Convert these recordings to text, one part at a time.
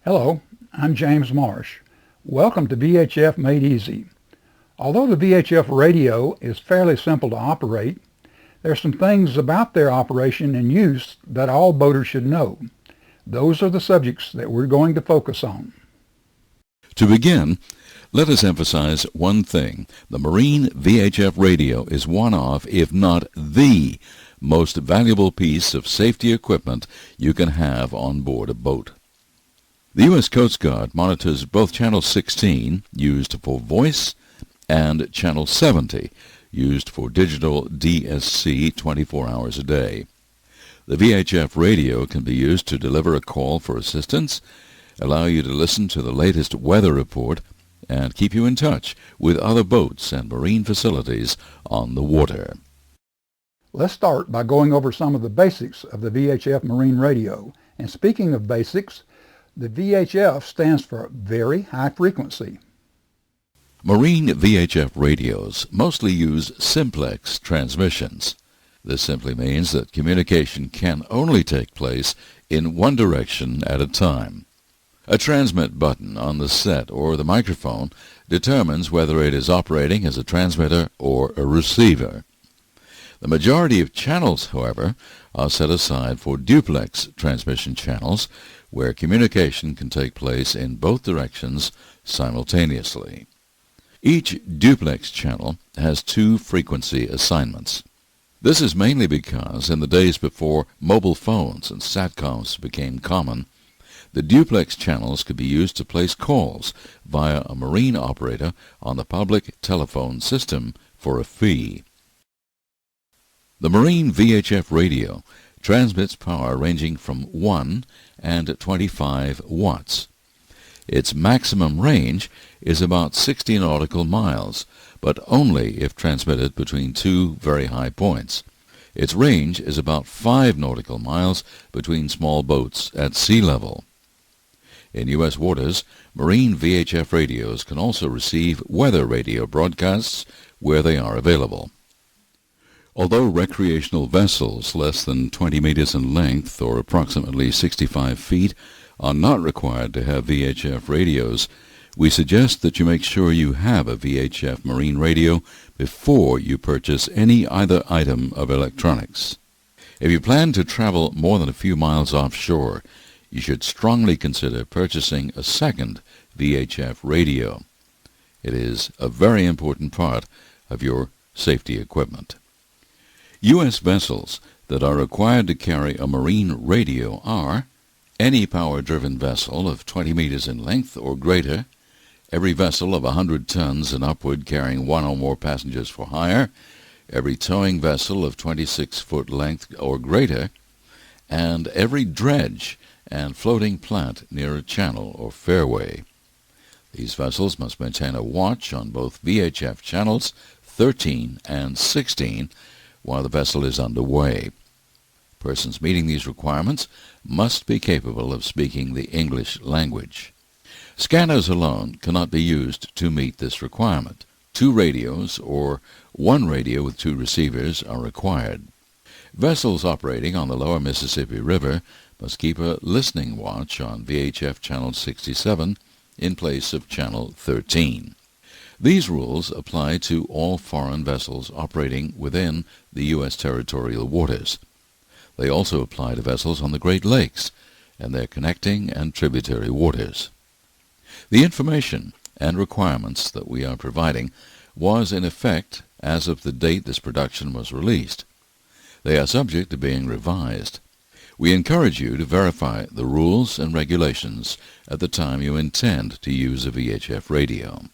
Hello, I'm James Marsh. Welcome to VHF Made Easy. Although the VHF radio is fairly simple to operate, there are some things about their operation and use that all boaters should know. Those are the subjects that we're going to focus on. To begin, let us emphasize one thing. The Marine VHF radio is one of, if not the, most valuable piece of safety equipment you can have on board a boat. The U.S. Coast Guard monitors both Channel 16, used for voice, and Channel 70, used for digital DSC 24 hours a day. The VHF radio can be used to deliver a call for assistance, allow you to listen to the latest weather report, and keep you in touch with other boats and marine facilities on the water. Let's start by going over some of the basics of the VHF marine radio. And speaking of basics, the VHF stands for Very High Frequency. Marine VHF radios mostly use simplex transmissions. This simply means that communication can only take place in one direction at a time. A transmit button on the set or the microphone determines whether it is operating as a transmitter or a receiver. The majority of channels, however, are set aside for duplex transmission channels, where communication can take place in both directions simultaneously. Each duplex channel has two frequency assignments. This is mainly because in the days before mobile phones and satcoms became common, the duplex channels could be used to place calls via a marine operator on the public telephone system for a fee. The Marine VHF radio transmits power ranging from 1 and 25 watts. Its maximum range is about 60 nautical miles, but only if transmitted between two very high points. Its range is about 5 nautical miles between small boats at sea level. In U.S. waters, marine VHF radios can also receive weather radio broadcasts where they are available. Although recreational vessels less than 20 meters in length, or approximately 65 feet, are not required to have VHF radios, we suggest that you make sure you have a VHF marine radio before you purchase any other item of electronics. If you plan to travel more than a few miles offshore, you should strongly consider purchasing a second VHF radio. It is a very important part of your safety equipment. U.S. vessels that are required to carry a marine radio are any power-driven vessel of 20 meters in length or greater, every vessel of 100 tons and upward carrying one or more passengers for hire, every towing vessel of 26-foot length or greater, and every dredge and floating plant near a channel or fairway. These vessels must maintain a watch on both VHF channels 13 and 16 while the vessel is underway. Persons meeting these requirements must be capable of speaking the English language. Scanners alone cannot be used to meet this requirement. 2 radios or 1 radio with 2 receivers are required. Vessels operating on the lower Mississippi River must keep a listening watch on VHF channel 67 in place of channel 13. These rules apply to all foreign vessels operating within the U.S. territorial waters. They also apply to vessels on the Great Lakes and their connecting and tributary waters. The information and requirements that we are providing was in effect as of the date this production was released. They are subject to being revised. We encourage you to verify the rules and regulations at the time you intend to use a VHF radio.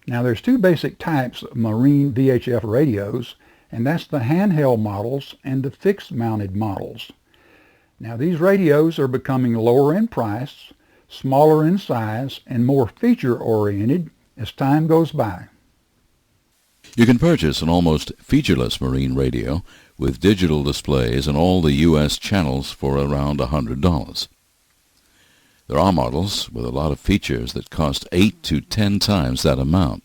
Now there's 2 basic types of marine VHF radios, and that's the handheld models and the fixed-mounted models. Now these radios are becoming lower in price, smaller in size, and more feature-oriented as time goes by. You can purchase an almost featureless marine radio with digital displays and all the U.S. channels for around $100. There are models with a lot of features that cost 8 to 10 times that amount.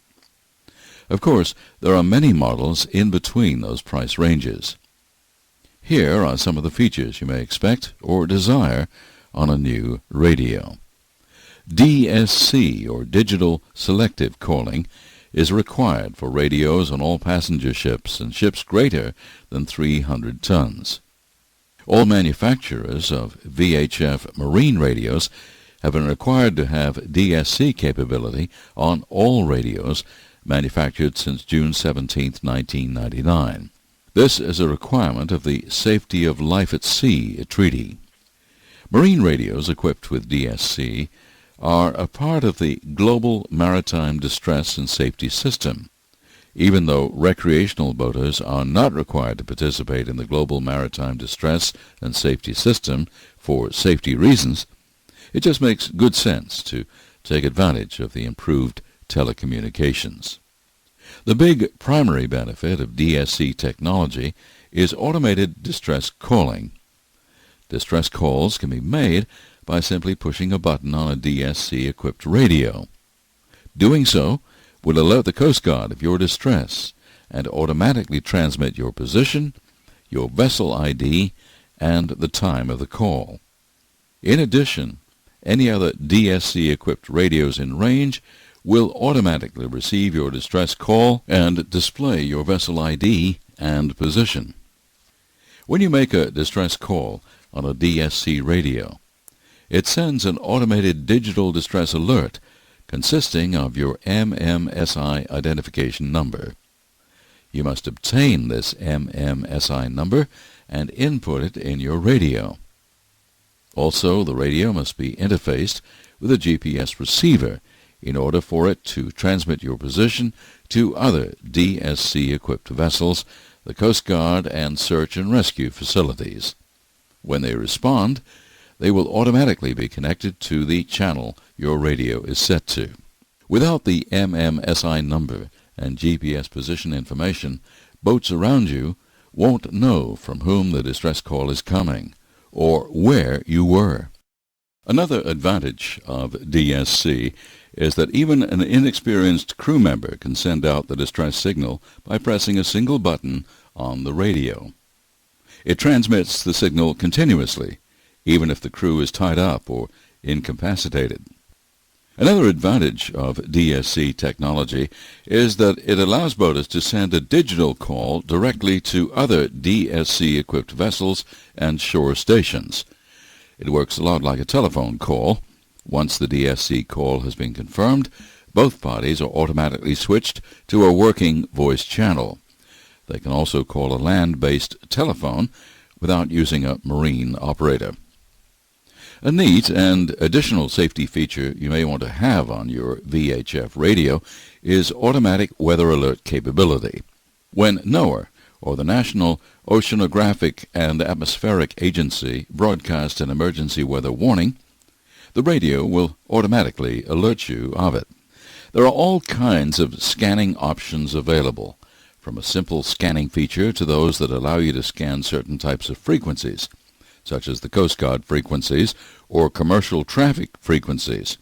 Of course, there are many models in between those price ranges. Here are some of the features you may expect or desire on a new radio. DSC, or Digital Selective Calling, is required for radios on all passenger ships and ships greater than 300 tons. All manufacturers of VHF marine radios have been required to have DSC capability on all radios manufactured since June 17, 1999. This is a requirement of the Safety of Life at Sea Treaty. Marine radios equipped with DSC are a part of the Global Maritime Distress and Safety System. Even though recreational boaters are not required to participate in the Global Maritime Distress and Safety System for safety reasons, it just makes good sense to take advantage of the improved telecommunications. The big primary benefit of DSC technology is automated distress calling. Distress calls can be made by simply pushing a button on a DSC-equipped radio. Doing so will alert the Coast Guard of your distress and automatically transmit your position, your vessel ID, and the time of the call. In addition, any other DSC-equipped radios in range will automatically receive your distress call and display your vessel ID and position. When you make a distress call on a DSC radio, it sends an automated digital distress alert consisting of your MMSI identification number. You must obtain this MMSI number and input it in your radio. Also, the radio must be interfaced with a GPS receiver in order for it to transmit your position to other DSC-equipped vessels, the Coast Guard, and search and rescue facilities. When they respond, they will automatically be connected to the channel your radio is set to. Without the MMSI number and GPS position information, boats around you won't know from whom the distress call is coming or where you were. Another advantage of DSC is that even an inexperienced crew member can send out the distress signal by pressing a single button on the radio. It transmits the signal continuously, even if the crew is tied up or incapacitated. Another advantage of DSC technology is that it allows boaters to send a digital call directly to other DSC-equipped vessels and shore stations. It works a lot like a telephone call. Once the DSC call has been confirmed, both parties are automatically switched to a working voice channel. They can also call a land-based telephone without using a marine operator. A neat and additional safety feature you may want to have on your VHF radio is automatic weather alert capability. When NOAA, or the National Oceanographic and Atmospheric Agency, broadcasts an emergency weather warning, the radio will automatically alert you of it. There are all kinds of scanning options available, from a simple scanning feature to those that allow you to scan certain types of frequencies, such as the Coast Guard frequencies or commercial traffic frequencies.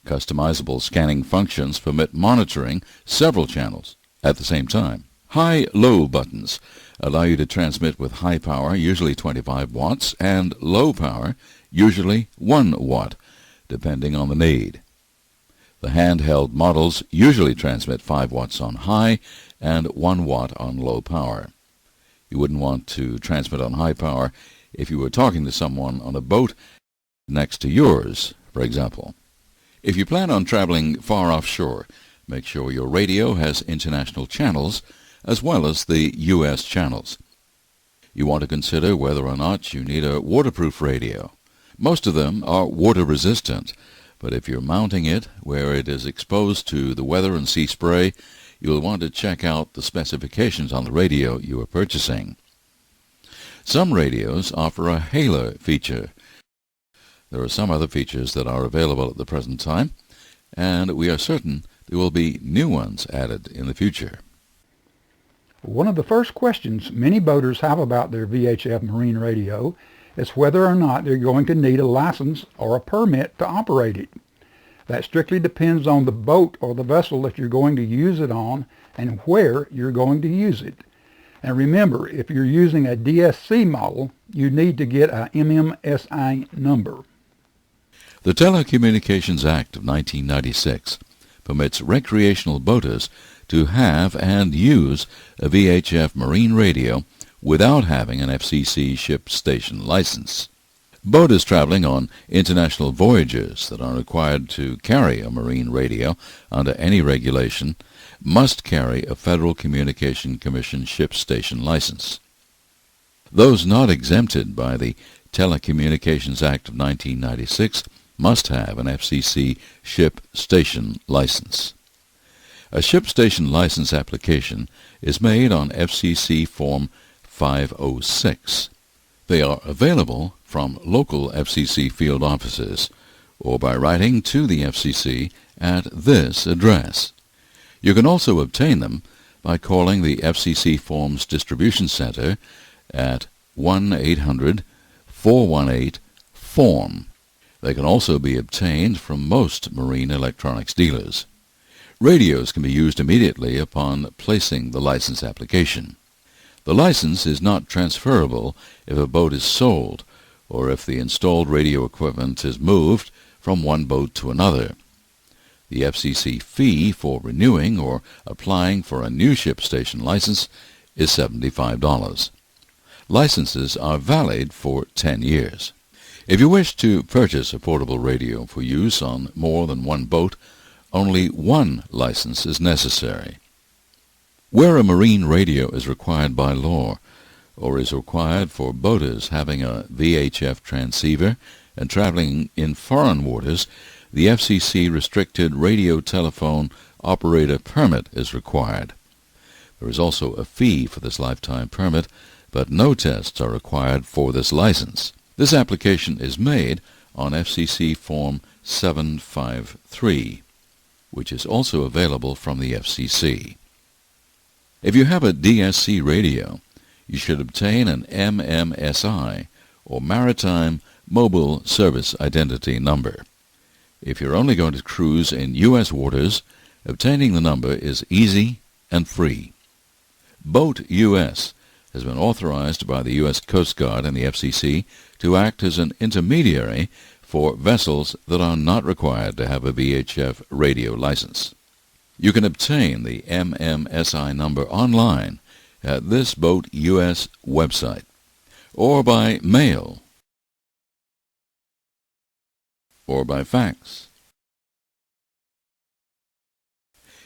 Customizable scanning functions permit monitoring several channels at the same time. High-low buttons allow you to transmit with high power, usually 25 watts, and low power, usually 1 watt, depending on the need. The handheld models usually transmit 5 watts on high and 1 watt on low power. You wouldn't want to transmit on high power if you were talking to someone on a boat next to yours, for example. If you plan on traveling far offshore, make sure your radio has international channels as well as the U.S. channels. You want to consider whether or not you need a waterproof radio. Most of them are water resistant, but if you're mounting it where it is exposed to the weather and sea spray, you'll want to check out the specifications on the radio you are purchasing. Some radios offer a hailer feature. There are some other features that are available at the present time, and we are certain there will be new ones added in the future. One of the first questions many boaters have about their VHF marine radio is whether or not they're going to need a license or a permit to operate it. That strictly depends on the boat or the vessel that you're going to use it on and where you're going to use it. And remember, if you're using a DSC model, you need to get a MMSI number. The Telecommunications Act of 1996 permits recreational boaters to have and use a VHF marine radio without having an FCC ship station license. Boaters traveling on international voyages that are required to carry a marine radio under any regulation must carry a Federal Communication Commission ship station license. Those not exempted by the Telecommunications Act of 1996 must have an FCC ship station license. A ship station license application is made on FCC Form 506. They are available from local FCC field offices or by writing to the FCC at this address. You can also obtain them by calling the FCC Forms Distribution Center at 1-800-418-FORM. They can also be obtained from most marine electronics dealers. Radios can be used immediately upon placing the license application. The license is not transferable if a boat is sold or if the installed radio equipment is moved from one boat to another. The FCC fee for renewing or applying for a new ship station license is $75. Licenses are valid for 10 years. If you wish to purchase a portable radio for use on more than one boat, only one license is necessary. Where a marine radio is required by law, or is required for boaters having a VHF transceiver and traveling in foreign waters, the FCC Restricted Radio Telephone Operator Permit is required. There is also a fee for this lifetime permit, but no tests are required for this license. This application is made on FCC Form 753, which is also available from the FCC. If you have a DSC radio, you should obtain an MMSI, or Maritime Mobile Service Identity Number. If you're only going to cruise in U.S. waters, obtaining the number is easy and free. Boat US has been authorized by the U.S. Coast Guard and the FCC to act as an intermediary for vessels that are not required to have a VHF radio license. You can obtain the MMSI number online at this Boat US website or by mail or by fax.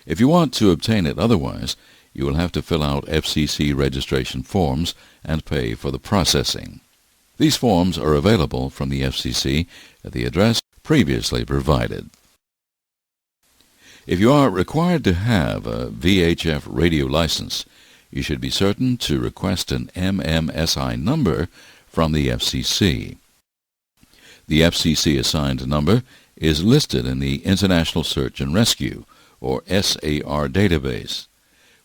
If you want to obtain it otherwise, you will have to fill out FCC registration forms and pay for the processing. These forms are available from the FCC at the address previously provided. If you are required to have a VHF radio license, you should be certain to request an MMSI number from the FCC. The FCC assigned number is listed in the International Search and Rescue, or SAR database,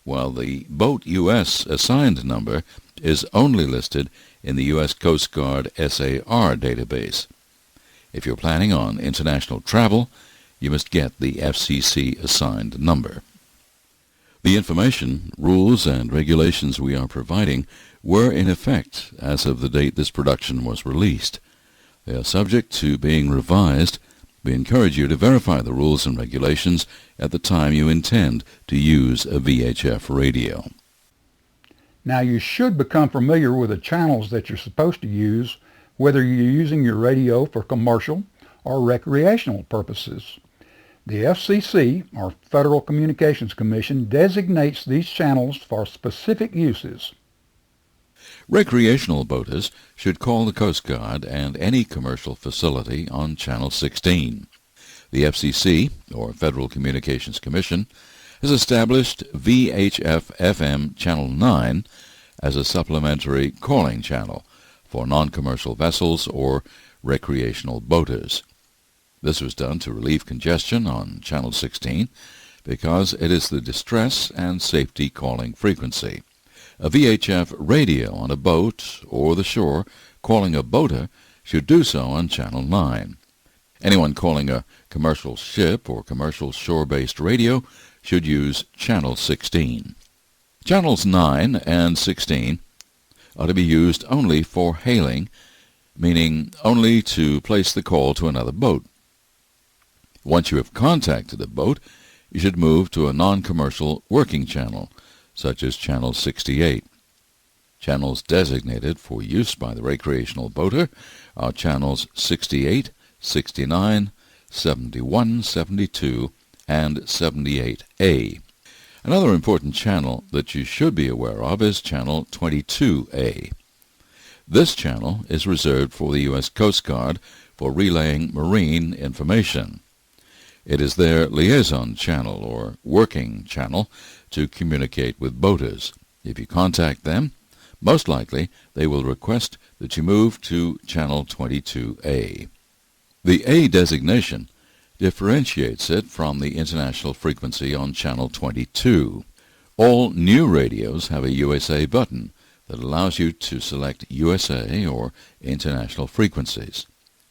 while the Boat US assigned number is only listed in the U.S. Coast Guard SAR database. If you're planning on international travel, you must get the FCC assigned number. The information, rules, and regulations we are providing were in effect as of the date this production was released. They are subject to being revised. We encourage you to verify the rules and regulations at the time you intend to use a VHF radio. Now you should become familiar with the channels that you're supposed to use, whether you're using your radio for commercial or recreational purposes. The FCC, or Federal Communications Commission, designates these channels for specific uses. Recreational boaters should call the Coast Guard and any commercial facility on Channel 16. The FCC, or Federal Communications Commission, has established VHF-FM Channel 9 as a supplementary calling channel for non-commercial vessels or recreational boaters. This was done to relieve congestion on Channel 16 because it is the distress and safety calling frequency. A VHF radio on a boat or the shore calling a boater should do so on Channel 9. Anyone calling a commercial ship or commercial shore-based radio should use Channel 16. Channels 9 and 16 are to be used only for hailing, meaning only to place the call to another boat. Once you have contacted a boat, you should move to a non-commercial working channel, such as Channel 68. Channels designated for use by the recreational boater are Channels 68, 69, 71, 72, and 78A. Another important channel that you should be aware of is Channel 22A. This channel is reserved for the U.S. Coast Guard for relaying marine information. It is their liaison channel or working channel to communicate with boaters. If you contact them, most likely they will request that you move to Channel 22A. The A designation differentiates it from the international frequency on Channel 22. All new radios have a USA button that allows you to select USA or international frequencies.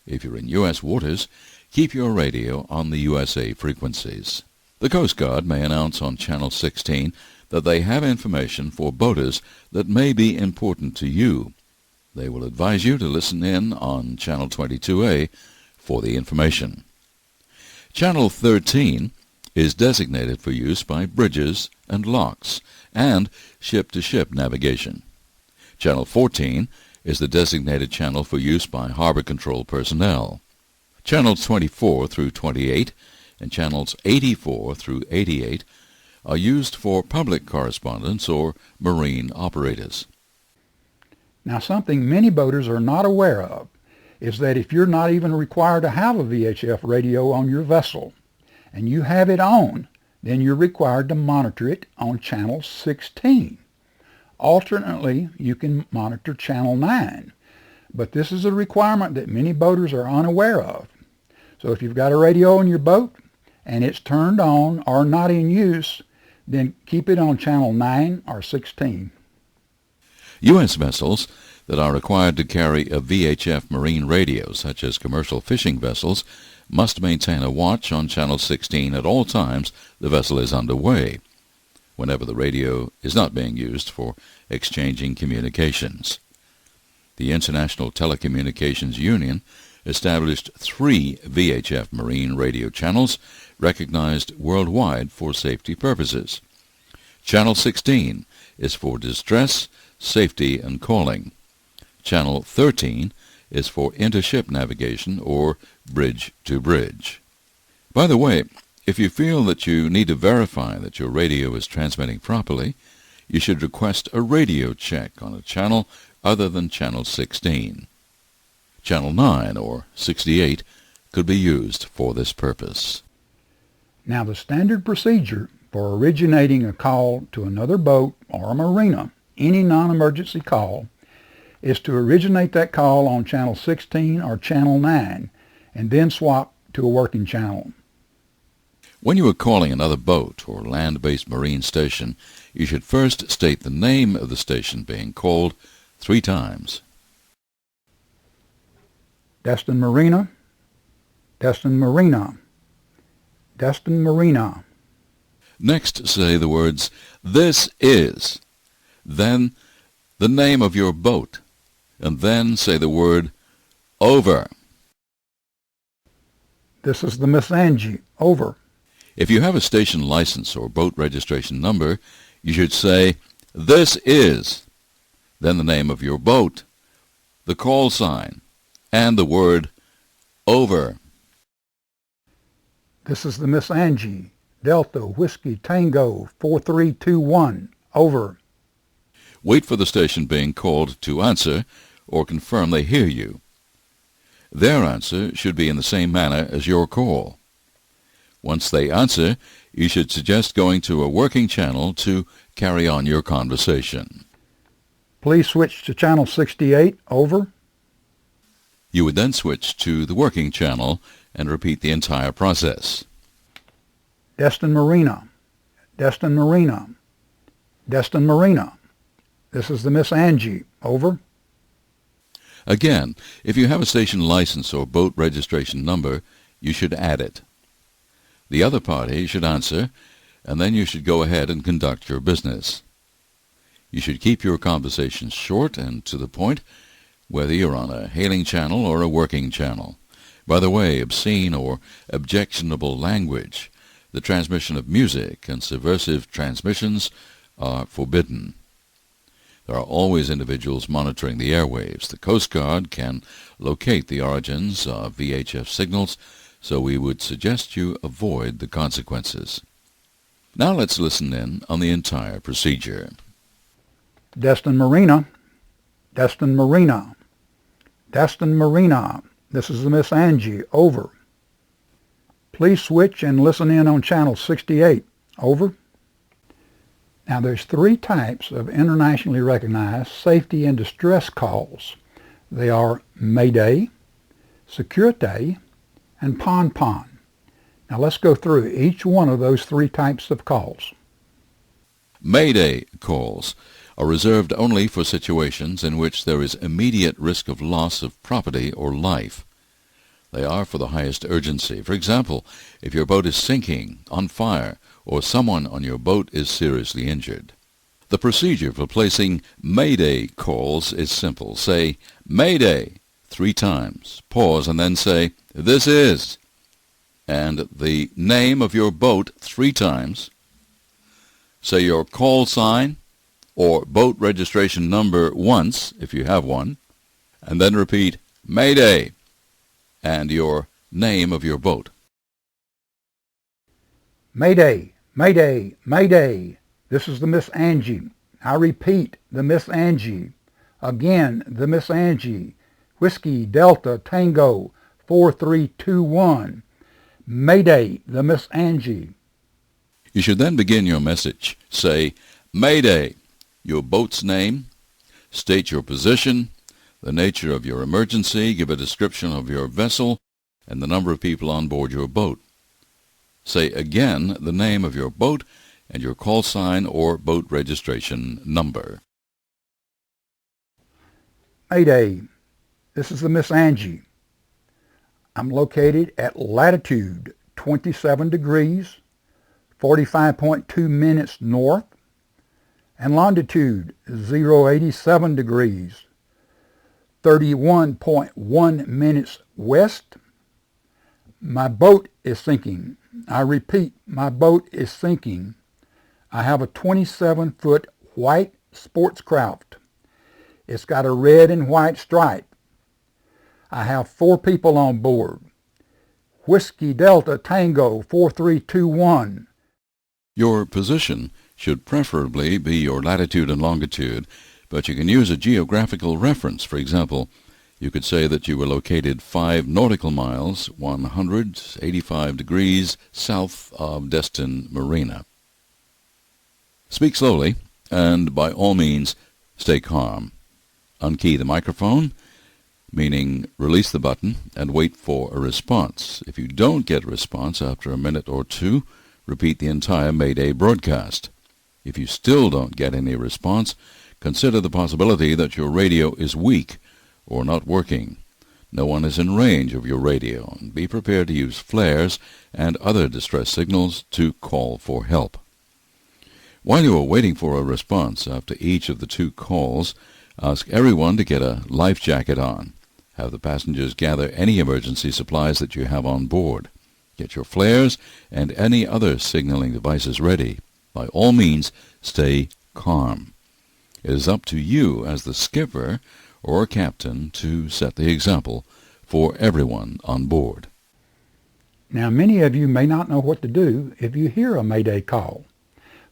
If you're in U.S. waters, keep your radio on the USA frequencies. The Coast Guard may announce on Channel 16 that they have information for boaters that may be important to you. They will advise you to listen in on Channel 22A for the information. Channel 13 is designated for use by bridges and locks and ship-to-ship navigation. Channel 14 is the designated channel for use by harbor control personnel. Channels 24 through 28 and channels 84 through 88 are used for public correspondence or marine operators. Now, something many boaters are not aware of is that if you're not even required to have a VHF radio on your vessel and you have it on, then you're required to monitor it on Channel 16. Alternately, you can monitor Channel 9, but this is a requirement that many boaters are unaware of. So if you've got a radio on your boat and it's turned on or not in use, then keep it on Channel 9 or 16. U.S. vessels that are required to carry a VHF marine radio, such as commercial fishing vessels, must maintain a watch on Channel 16 at all times the vessel is underway, whenever the radio is not being used for exchanging communications. The International Telecommunications Union established 3 VHF marine radio channels recognized worldwide for safety purposes. Channel 16 is for distress, safety, and calling. Channel 13 is for intership navigation or bridge-to-bridge. By the way, if you feel that you need to verify that your radio is transmitting properly, you should request a radio check on a channel other than Channel 16. Channel 9 or 68 could be used for this purpose. Now, the standard procedure for originating a call to another boat or a marina, any non-emergency call, is to originate that call on Channel 16 or Channel 9 and then swap to a working channel. When you are calling another boat or land-based marine station, you should first state the name of the station being called 3 times. Destin Marina, Destin Marina, Destin Marina. Next, say the words, "This is," then the name of your boat, and then say the word, "Over." This is the Miss Angie. Over. If you have a station license or boat registration number, you should say, "This is," then the name of your boat, the call sign, and the word, "Over." This is the Miss Angie. Delta Whiskey Tango 4321. Over. Wait for the station being called to answer or confirm they hear you. Their answer should be in the same manner as your call. Once they answer, you should suggest going to a working channel to carry on your conversation. Please switch to Channel 68. Over. You would then switch to the working channel and repeat the entire process. Destin Marina, Destin Marina, Destin Marina. This is the Miss Angie. Over. Again, if you have a station license or boat registration number, you should add it. The other party should answer, and then you should go ahead and conduct your business. You should keep your conversations short and to the point, whether you're on a hailing channel or a working channel. By the way, obscene or objectionable language, the transmission of music, and subversive transmissions are forbidden. There are always individuals monitoring the airwaves. The Coast Guard can locate the origins of VHF signals, so we would suggest you avoid the consequences. Now let's listen in on the entire procedure. Destin Marina, Destin Marina, Destin Marina. This is the Miss Angie. Over. Please switch and listen in on channel 68. Over. Now there's three types of internationally recognized safety and distress calls. They are Mayday, Securite, and Pon-Pon. Now let's go through each one of those three types of calls. Mayday calls are reserved only for situations in which there is immediate risk of loss of property or life. They are for the highest urgency. For example, if your boat is sinking, on fire, or someone on your boat is seriously injured. The procedure for placing Mayday calls is simple. Say, Mayday, 3 times. Pause and then say, this is, and the name of your boat 3 times. Say your call sign or boat registration number once, if you have one, and then repeat, Mayday, and your name of your boat. Mayday, Mayday, Mayday. This is the Miss Angie. I repeat, the Miss Angie. Again, the Miss Angie. Whiskey, Delta, Tango, 4321. Mayday, the Miss Angie. You should then begin your message. Say, Mayday, your boat's name, state your position, the nature of your emergency, give a description of your vessel, and the number of people on board your boat. Say again the name of your boat and your call sign or boat registration number. Mayday, this is the Miss Angie. I'm located at latitude 27 degrees, 45.2 minutes north, and longitude 087 degrees, 31.1 minutes west. My boat is sinking. I repeat, my boat is sinking. I have a 27-foot white sports craft. It's got a red and white stripe. I have 4 people on board. Whiskey Delta Tango 4321. Your position should preferably be your latitude and longitude, but you can use a geographical reference. For example, you could say that you were located 5 nautical miles, 185 degrees south of Destin Marina. Speak slowly, and by all means, stay calm. Unkey the microphone, meaning release the button and wait for a response. If you don't get a response after a minute or 2, repeat the entire Mayday broadcast. If you still don't get any response, consider the possibility that your radio is weak or not working. No one is in range of your radio, and be prepared to use flares and other distress signals to call for help. While you are waiting for a response after each of the 2 calls, ask everyone to get a life jacket on. Have the passengers gather any emergency supplies that you have on board. Get your flares and any other signaling devices ready. By all means, stay calm. It is up to you as the skipper or captain to set the example for everyone on board. Now, many of you may not know what to do if you hear a Mayday call.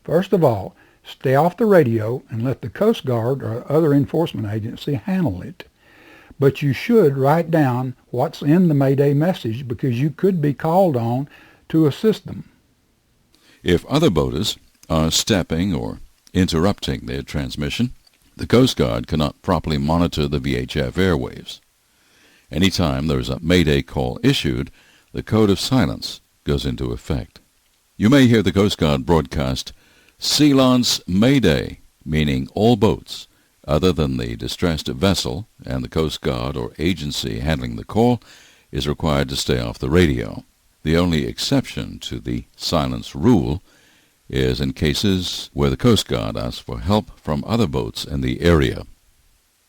First of all, stay off the radio and let the Coast Guard or other enforcement agency handle it. But you should write down what's in the Mayday message because you could be called on to assist them. If other boaters are stepping or interrupting their transmission, the Coast Guard cannot properly monitor the VHF airwaves. Anytime there is a Mayday call issued, the code of silence goes into effect. You may hear the Coast Guard broadcast, Sealance Mayday, meaning all boats other than the distressed vessel and the Coast Guard or agency handling the call is required to stay off the radio. The only exception to the silence rule is in cases where the Coast Guard asks for help from other boats in the area.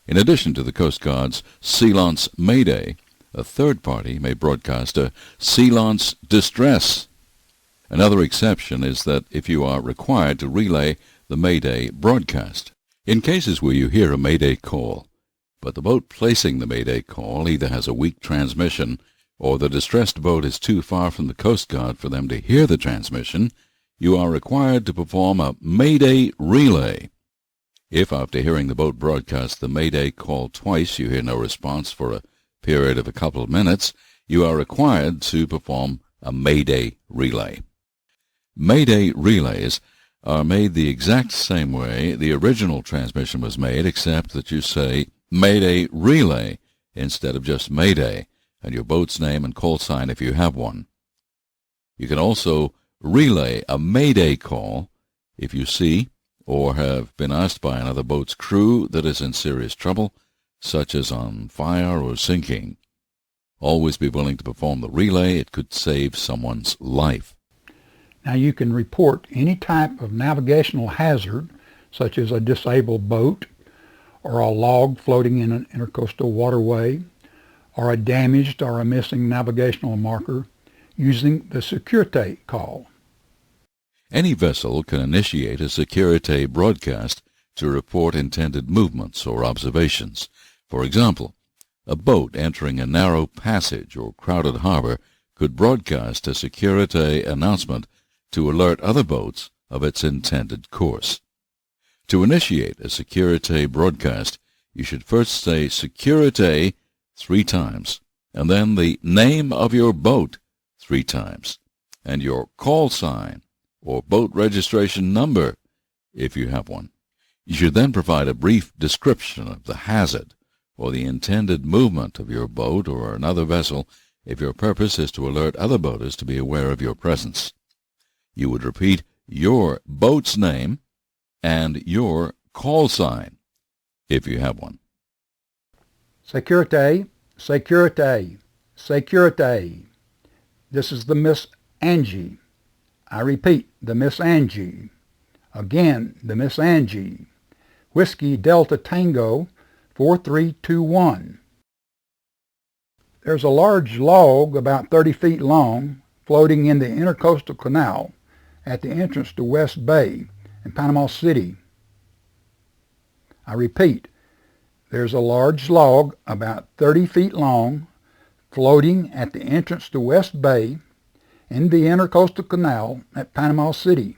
In addition to the Coast Guard's Sealance Mayday, A third party may broadcast a sea launch distress. Another exception is that if you are required to relay the Mayday broadcast. In cases where you hear a Mayday call, but the boat placing the Mayday call either has a weak transmission or the distressed boat is too far from the Coast Guard for them to hear the transmission, you are required to perform a Mayday relay. If after hearing the boat broadcast the Mayday call twice you hear no response for a period of a couple of minutes, you are required to perform a Mayday relay. Mayday relays are made the exact same way the original transmission was made, except that you say Mayday relay instead of just Mayday, and your boat's name and call sign if you have one. You can also relay a Mayday call if you see or have been asked by another boat's crew that is in serious trouble, such as on fire or sinking. Always be willing to perform the relay. It could save someone's life. Now you can report any type of navigational hazard, such as a disabled boat, or a log floating in an intercoastal waterway, or a damaged or a missing navigational marker, using the Securite call. Any vessel can initiate a Securite broadcast to report intended movements or observations. For example, a boat entering a narrow passage or crowded harbor could broadcast a Securite announcement to alert other boats of its intended course. To initiate a Securite broadcast, you should first say Securite 3 times, and then the name of your boat 3 times, and your call sign or boat registration number, if you have one. You should then provide a brief description of the hazard or the intended movement of your boat or another vessel if your purpose is to alert other boaters to be aware of your presence. You would repeat your boat's name and your call sign, if you have one. Securite, Securite, Securite. This is the Miss Angie. I repeat, the Miss Angie. Again, the Miss Angie. Whiskey Delta Tango 4321. There's a large log about 30 feet long floating in the Intercoastal Canal at the entrance to West Bay in Panama City. I repeat, there's a large log about 30 feet long floating at the entrance to West Bay in the Intercoastal Canal at Panama City.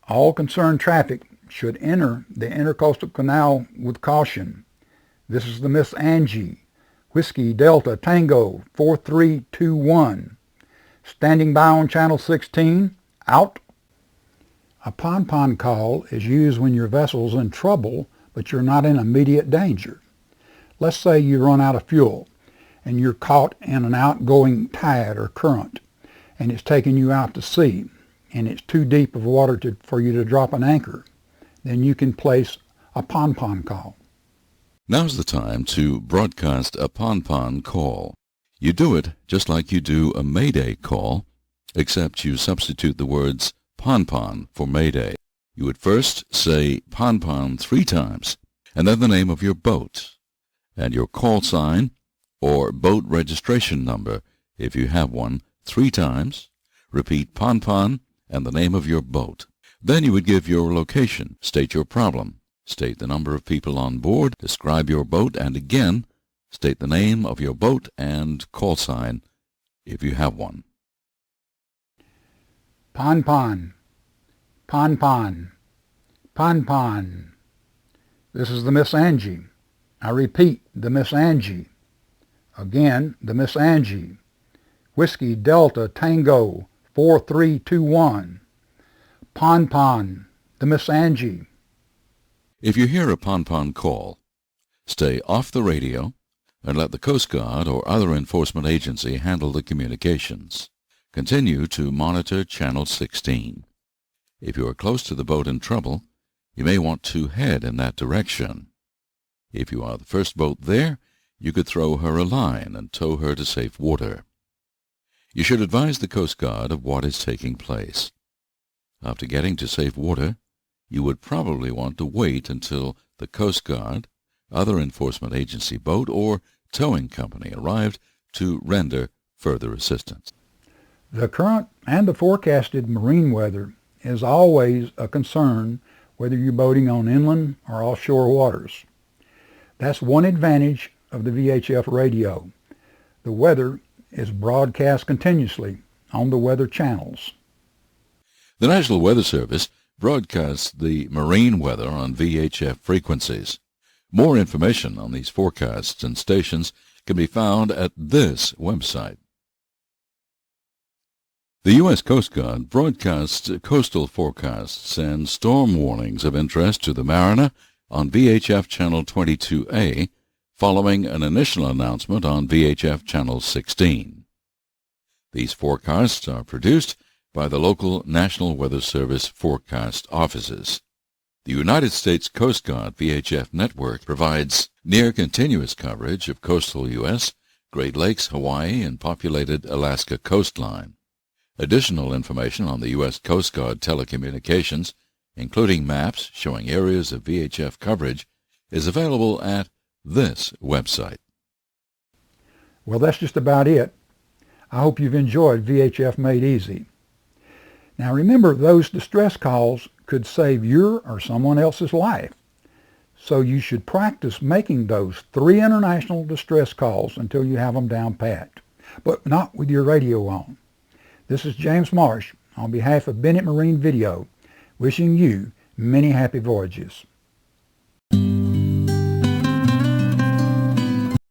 All concerned traffic should enter the Intercoastal Canal with caution. This is the Miss Angie, Whiskey Delta Tango 4321. Standing by on Channel 16, out. A pon-pon call is used when your vessel's in trouble, but you're not in immediate danger. Let's say you run out of fuel, and you're caught in an outgoing tide or current, and it's taking you out to sea, and it's too deep of water for you to drop an anchor. Then you can place a pon-pon call. Now's the time to broadcast a pon-pon call. You do it just like you do a Mayday call, except you substitute the words pon-pon for Mayday. You would first say pon-pon 3 times, and then the name of your boat, and your call sign or boat registration number, if you have one, 3 times. Repeat pon-pon and the name of your boat. Then you would give your location, state your problem, state the number of people on board, describe your boat, and again, state the name of your boat and call sign, if you have one. Pon-pon, pon-pon, pon-pon. This is the Miss Angie. I repeat, the Miss Angie. Again, the Miss Angie. Whiskey Delta Tango 4321. Pon-pon, the Miss Angie. If you hear a pon-pon call, stay off the radio and let the Coast Guard or other enforcement agency handle the communications. Continue to monitor Channel 16. If you are close to the boat in trouble, you may want to head in that direction. If you are the first boat there, you could throw her a line and tow her to safe water. You should advise the Coast Guard of what is taking place. After getting to safe water, you would probably want to wait until the Coast Guard, other enforcement agency boat, or towing company arrived to render further assistance. The current and the forecasted marine weather is always a concern whether you're boating on inland or offshore waters. That's one advantage of the VHF radio. The weather is broadcast continuously on the weather channels. The National Weather Service broadcasts the marine weather on VHF frequencies. More information on these forecasts and stations can be found at this website. The U.S. Coast Guard broadcasts coastal forecasts and storm warnings of interest to the mariner on VHF Channel 22A, following an initial announcement on VHF Channel 16. These forecasts are produced by the local National Weather Service forecast offices. The United States Coast Guard VHF network provides near-continuous coverage of coastal U.S., Great Lakes, Hawaii, and populated Alaska coastline. Additional information on the U.S. Coast Guard telecommunications, including maps showing areas of VHF coverage, is available at this website. Well, that's just about it. I hope you've enjoyed VHF Made Easy. Now remember, those distress calls could save your or someone else's life. So you should practice making those 3 international distress calls until you have them down pat, but not with your radio on. This is James Marsh on behalf of Bennett Marine Video, wishing you many happy voyages.